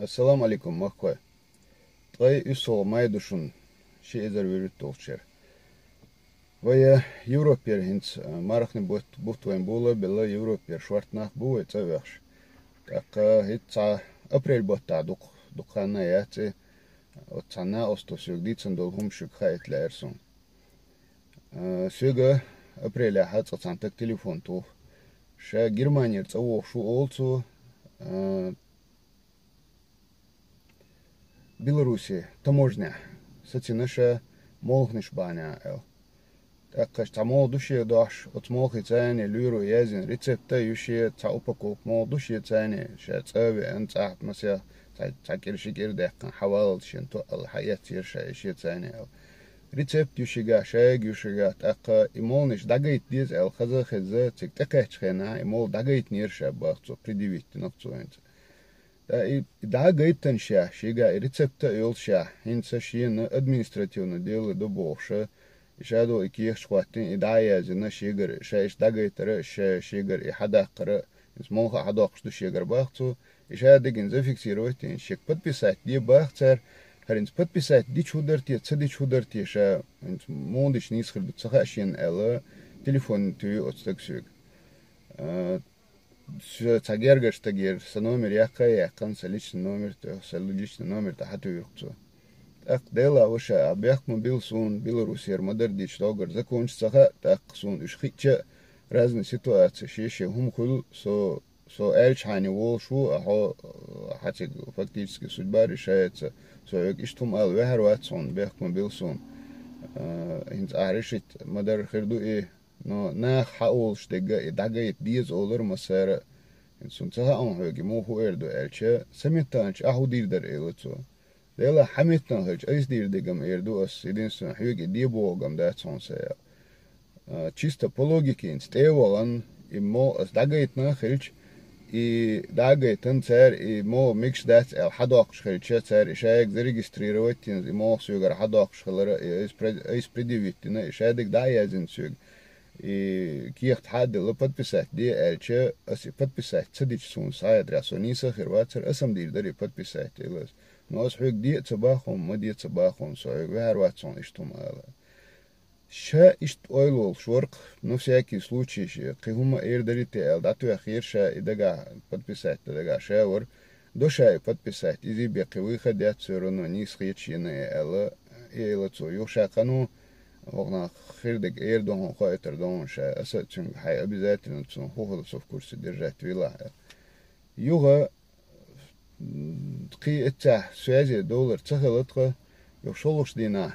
Assalamu alaikum, Makwa. Tray üsol mayduşun şey ezer verit dolçer. Vaya Европер hints marachne but vain bula bella Европер швартнах буе цаваш. Так hitsa april botta dukana yace otsana ostosug ditsen dol humshuk khait lerson. Söge april hat tsantak telefon tu. Sha Germanier tsawo shu olcu Беларуси таможня. Сатинаша молхниш баня эл. Так что молодушие даш от молхи цене люру язин рецепта юшие ца упаковок молодушие цене ша цави анца мася ца киршигер декан хавал шинто ал хаят ша шие цене эл. Рецепт юшига шаг юшига так имолниш дагайт диз эл хаза хаза цик такач хена имол дагайт нирша бахцо предъявить нокцоэнц. Да гайтан ша шига рецепта юлша хинца шиена административно дело до бохша شادو إكيخ شواتين إداية زنا شيجر شايش داقي ترى شيجر إحدا قرأ اسمه حدا قشدو شيجر باختو إشاد دقين زفيك سيروتين شيك подписать دي باختر هرينس подписать دي чудертي цدي чудертي شا انت موندش نيسخل بتسخاشين ألا تليفون توي أتستكسوك تاجر تاجر سنومر يقان سليش نومر تو سلوجيش نومر تحتو يرقصو Так дела воша абяк мобил сун Белорусия модердич тогар закончится так сун ишхича разные ситуации шеше хумхул со эльчани волшу а хатик фактически судьба решается со иштум ал вехарват сон бяк мобил сун инт аришит модер хирду но на хаул штега дага диз олар масара сун цага он хоги мо хуэрду эльча самитанч ахудирдер элцо Dela Hamilton hölç aizdirdigam erduos единственно hüge diebogam datson se. Чисто по логике инстеволан и мо дагайтна хölç и дагайтан цер и мо микс дат эл хадоқш хölç цер ишаек зарегистрировать и мо сюгар хадоқш хлара из предъявительно ишаек да язин сюг и кихт хадла подписать ди элче аси подписать цадич сун сайт расониса хервацер асам дирдари подписать элас ناس حق دي تباخون ما دي تباخون سوي وهر واتسون اشتمال شا اشت اويلول شورق на всякий случай قيهم ايردريتي ال داتو اخير شا идага подписать идага шавр до шай подписать изи беки выходят все равно не схичины эл эл цо юша кану огна хирдек эрдон хойтер дон ша асачун хай обязательно цо хохолсо в курсе держать вила юга قي إتاه سوازي دولار تخلطها يوصلوش دينا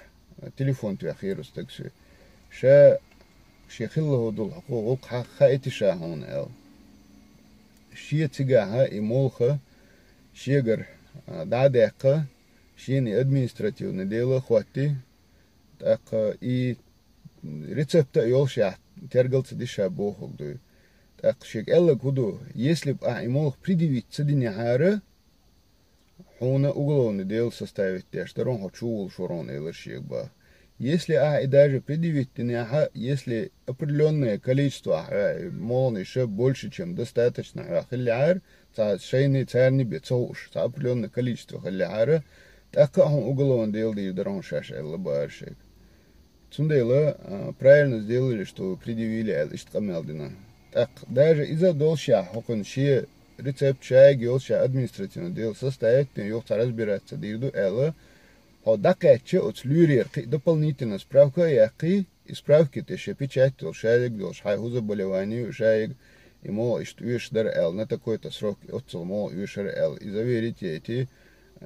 تليفون تأخير استكسي شا خله دول حقوق خايتي شاهون ال شي تجاها إمولخة شيجر دادقة شيني أدمينستراتيو نديلا خواتي تاق إي ريцепта يولشا ترجلت ديشا بوخك دو تاق شيك إلا كودو يسلب إمولخ предъявить цединя Хуна угловный дел составить те, что он хочу шурон или шигба. Если и даже предъявить если определенное количество мол еще больше, чем достаточно халляр, то шейный царь не бецоуш, то определенное количество халляра, так он угловный дел дирон шаш или баршик. Цундела правильно сделали, что предъявили иштамелдина. Так даже из-за долща хокон ши рецепт чая геолша административно дел состоит не ёхта разбираться дирду эла ходакаче от люрер дополнительно справка яки и справки теше печать толшаек долш хайху заболеванию шаек ему иштуешдар эл на такой-то срок отцелмо юшер эл и заверите эти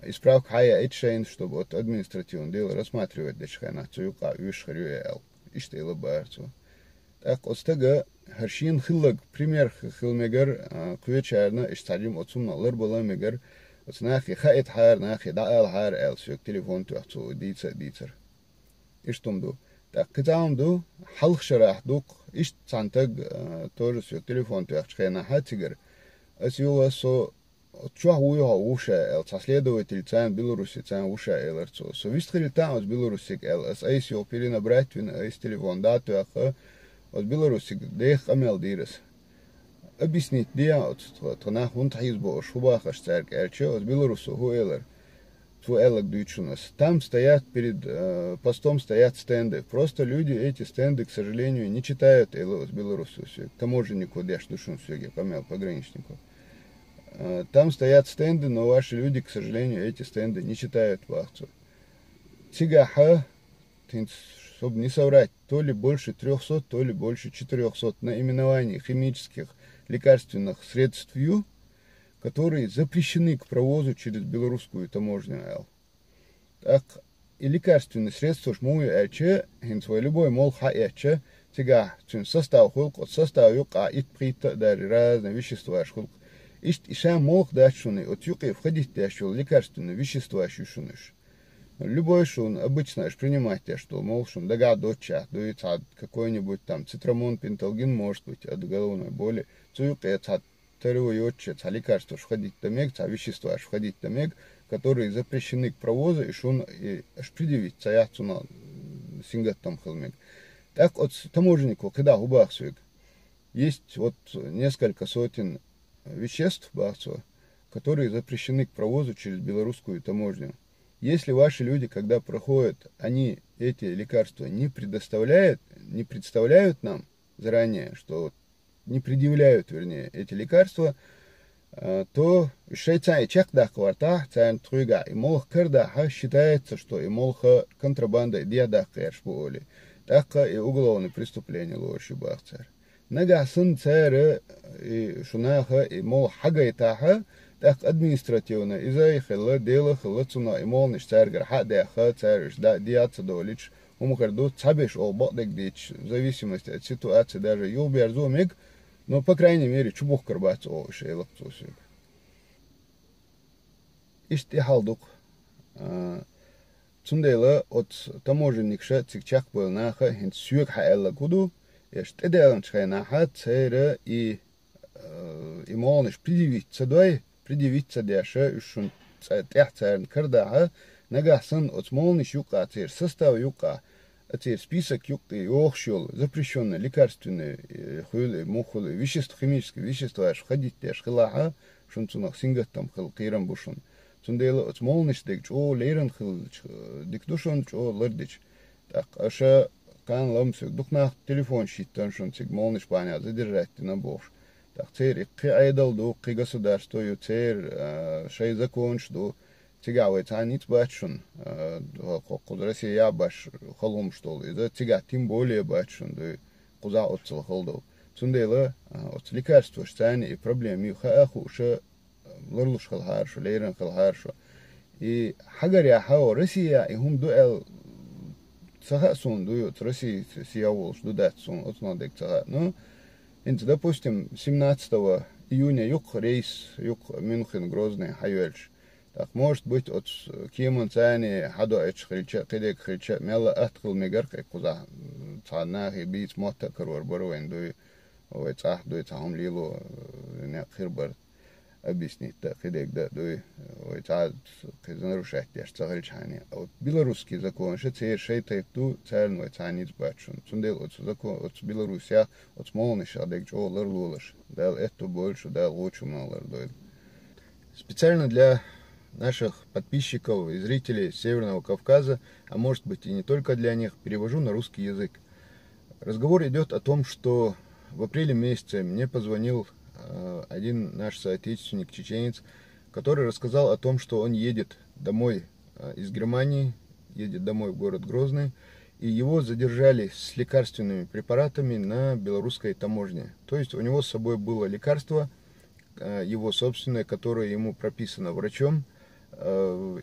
и справка хая этшейн чтобы от административно дел рассматривать дешхана цуюка юшхрю эл иштела барцу так остага هرشين خلق بريمير خلمجر كويتشارنا اشتعلم أتصمنا لربلا مجر أتصناخي خائط حار ناخي دعال حار إل سوك تليفون تحتو ديتر إشتم دو تقطعهم دو حلق شراح دوق إشت سانتق تور سوك تليفون تحت خينا حاتيجر أسيوه سو تشوه ويوها وشا إل تسليدو تلتان بيلوروسي تان وشا إل أرتو سو ويست خلتان أس بيلوروسيك إل أس أيسيو بيرينا براتوين أيس تليفون داتو أخا od Белорусик дех амел дирес. объяснить диаут, тонах он таизбо, шубахаш церк, эрче, от Белорусу, хуэлэр, твуэлэг дючунас. Там стоят перед постом стоят стенды. Просто люди эти стенды, к сожалению, не читают с Белорусу. Таможеннику дяш душун сёги, помял пограничнику. Там стоят стенды, но ваши люди, к сожалению, эти стенды не читают вахцу. Тигаха, чтобы не соврать, то ли больше 300, то ли больше 400 наименований химических лекарственных средств, которые запрещены к провозу через белорусскую таможню. Так, и лекарственные средства шмую эрче, свой любой мол хаэрче, тига, состав хулк, от состава юка, ит прита, даже разные вещества шхулк. Иша мол дашуны, от юка входить дашул лекарственные вещества шушуныш. Любой шун обычно принимать те, что мол шун догадоча, дует какой-нибудь там цитрамон, пенталгин может быть от головной боли, цуюка от лекарства входить тамег, вещества входить тамег, которые запрещены к провозу, и шун предъявить цаяцу на сингат там хилмег. Так от таможеннику, когда у бахсуик, есть вот несколько сотен веществ бахсу, которые запрещены к провозу через белорусскую таможню. Если ваши люди, когда проходят, они эти лекарства не представляют нам заранее, что не предъявляют, вернее, эти лекарства, то шейцай чекда кварта, цайн трюга, и молх кардаха считается, что и молха контрабанда диадах кэршбуоли. Так и уголовное преступление лоши бахцар. Нага сын цары и шунаха и мол хагайтаха, так административно из-за их дела хлцуна и мол ништаргар хадеха цариш да диаца долич, умхарду цабиш ободек дич, в зависимости от ситуации даже юлберзумик, но, по крайней мере, чубух карбац о шейлакцусик. Иштихалдук. Цундела от таможенникша цикчак был наха хин сюк хаэлла куду, эштеделан чхайнаха цэра и молниш предъявиться дяша, ушун цэхцэрн кардаха, нагасан от молниш юка цэр состав юка, теперь список охшел, запрещенные лекарственные мухулы, вещества, химические вещества, входить теж хилаха, шунцунах сингат там хил кирам бушун. Цундела от молниш дик чо лейран хил дик душун чо лырдич. Так, аша кан ламсик духнах телефон щиттан шунцик молниш баня задержать на бош. Так, цер и айдал до к государству, цер шей закон что тигавый цаниц бачун, Россия баш холом что ли, да тига тем более бачун, да куза отцел холдов. Цундела от лекарства штани и проблемы хааху ша лорлуш халхаршу, лейран халхаршу. И хагаря хао Россия и хум дуэл цаха сон дует Россия сиявол ждать сон от надек цаха. Ну, допустим, 17 июня юг рейс юг Мюнхен Грозный Хайвельш. Так, может быть, от Киемон цани хадо эчхрича, кедек хрича, мяла атхил мегар, как куза цанах и бить мота каруар баруэн, дуй, ой, цах, дуй, цахом лилу, не хирбар объяснить, да, кедек, да, дуй, ой, цах, нарушать, яш, цахричани. А вот белорусский закон, что цей шейтайк ту, царной цаниц бачун. Цундел, от закон, от Белоруссия, от смолныша, дек чо ларлулаш, дал это больше, дал лучше малар, дуй. Специально для наших подписчиков и зрителей Северного Кавказа, а может быть и не только для них, перевожу на русский язык. Разговор идет о том, что в апреле месяце мне позвонил один наш соотечественник, чеченец, который рассказал о том, что он едет домой из Германии, едет домой в город Грозный, и его задержали с лекарственными препаратами на белорусской таможне. То есть у него с собой было лекарство, его собственное, которое ему прописано врачом,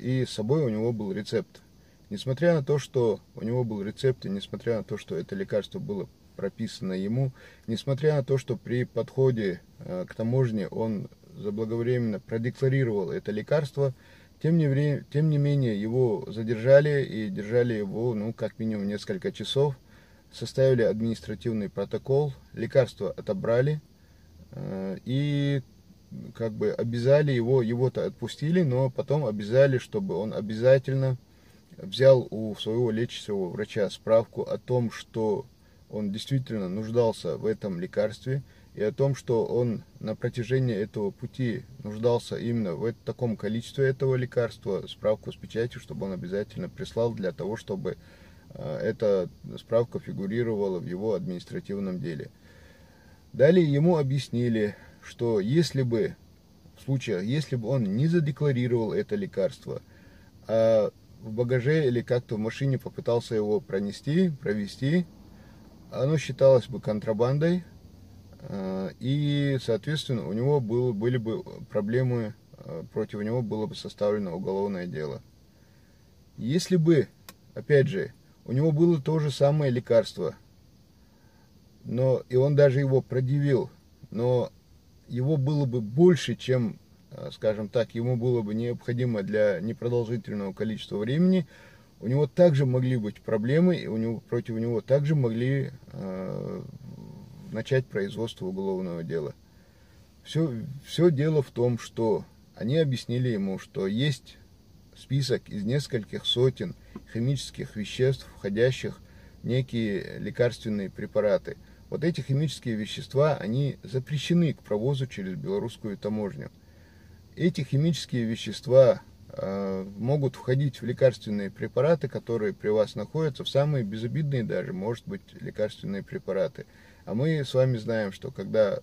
и с собой у него был рецепт. Несмотря на то, что у него был рецепт, и несмотря на то, что это лекарство было прописано ему, несмотря на то, что при подходе к таможне он заблаговременно продекларировал это лекарство, тем не менее его задержали и держали его, ну, как минимум несколько часов, составили административный протокол, лекарство отобрали и как бы обязали его-то отпустили, но потом обязали, чтобы он обязательно взял у своего лечащего врача справку о том, что он действительно нуждался в этом лекарстве, и о том, что он на протяжении этого пути нуждался именно в таком количестве этого лекарства, справку с печатью, чтобы он обязательно прислал для того, чтобы эта справка фигурировала в его административном деле. Далее ему объяснили, что если бы он не задекларировал это лекарство, а в багаже или как-то в машине попытался его провести, оно считалось бы контрабандой, и, соответственно, у него были бы проблемы, против него было бы составлено уголовное дело. Если бы, опять же, у него было то же самое лекарство, и он даже его предъявил, но его было бы больше, чем, скажем так, ему было бы необходимо для непродолжительного количества времени, у него также могли быть проблемы, и против него также могли начать производство уголовного дела. Все дело в том, что они объяснили ему, что есть список из нескольких сотен химических веществ, входящих в некие лекарственные препараты. Вот эти химические вещества, они запрещены к провозу через белорусскую таможню. Эти химические вещества могут входить в лекарственные препараты, которые при вас находятся, в самые безобидные даже, может быть, лекарственные препараты. А мы с вами знаем, что когда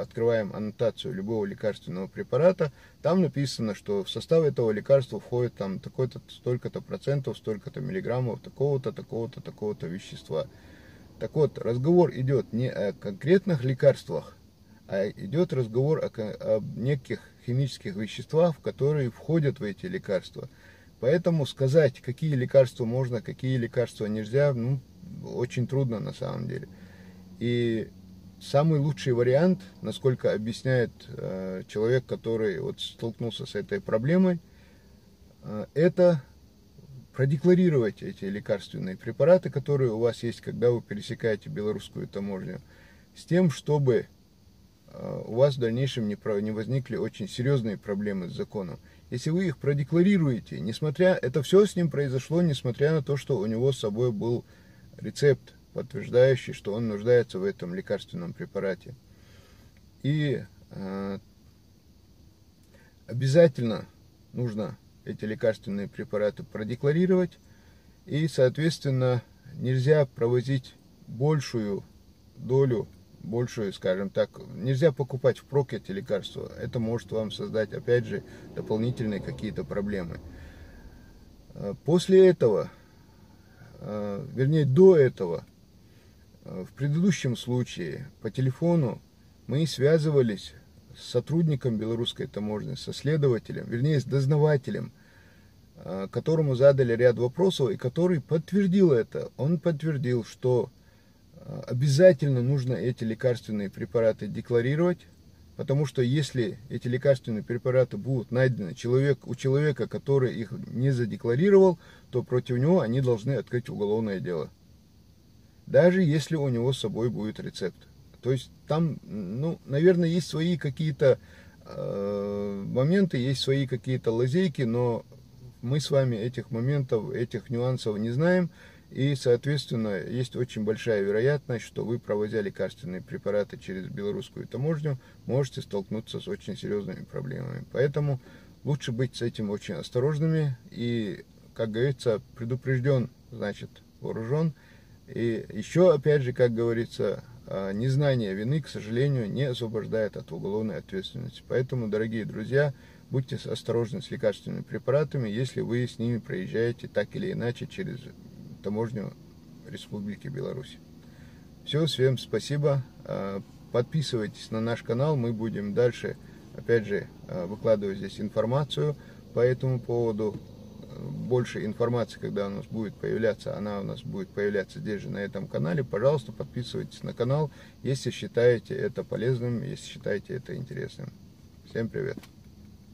открываем аннотацию любого лекарственного препарата, там написано, что в состав этого лекарства входит там такой-то, столько-то процентов, столько-то миллиграммов такого-то, такого-то, такого-то вещества. Так вот, разговор идет не о конкретных лекарствах, а идет разговор о неких химических веществах, которые входят в эти лекарства. Поэтому сказать, какие лекарства можно, какие лекарства нельзя, очень трудно на самом деле. И самый лучший вариант, насколько объясняет человек, который столкнулся с этой проблемой, это продекларировать эти лекарственные препараты, которые у вас есть, когда вы пересекаете белорусскую таможню, с тем, чтобы у вас в дальнейшем не возникли очень серьезные проблемы с законом. Если вы их продекларируете, это все с ним произошло, несмотря на то, что у него с собой был рецепт, подтверждающий, что он нуждается в этом лекарственном препарате. И обязательно нужно эти лекарственные препараты продекларировать, и, соответственно, нельзя провозить большую, скажем так, нельзя покупать впрок эти лекарства. Это может вам создать, опять же, дополнительные какие-то проблемы. После этого, вернее, до этого, в предыдущем случае по телефону мы связывались с сотрудником белорусской таможни, со следователем, вернее, с дознавателем, которому задали ряд вопросов, и который подтвердил это. Он подтвердил, что обязательно нужно эти лекарственные препараты декларировать, потому что если эти лекарственные препараты будут найдены у человека, который их не задекларировал, то против него они должны открыть уголовное дело. Даже если у него с собой будет рецепт. То есть там, наверное, есть свои какие-то моменты, есть свои какие-то лазейки, но мы с вами этих моментов, этих нюансов не знаем. И, соответственно, есть очень большая вероятность, что вы, провозя лекарственные препараты через белорусскую таможню, можете столкнуться с очень серьезными проблемами. Поэтому лучше быть с этим очень осторожными. И, как говорится, предупрежден, значит вооружен. И еще, опять же, как говорится, незнание вины, к сожалению, не освобождает от уголовной ответственности. Поэтому, дорогие друзья, будьте осторожны с лекарственными препаратами, если вы с ними проезжаете так или иначе через таможню Республики Беларусь. Все, всем спасибо. Подписывайтесь на наш канал, мы будем дальше, опять же, выкладывать здесь информацию по этому поводу. Больше информации, когда у нас будет появляться, она у нас будет появляться здесь же, на этом канале. Пожалуйста, подписывайтесь на канал, если считаете это полезным, если считаете это интересным. Всем привет!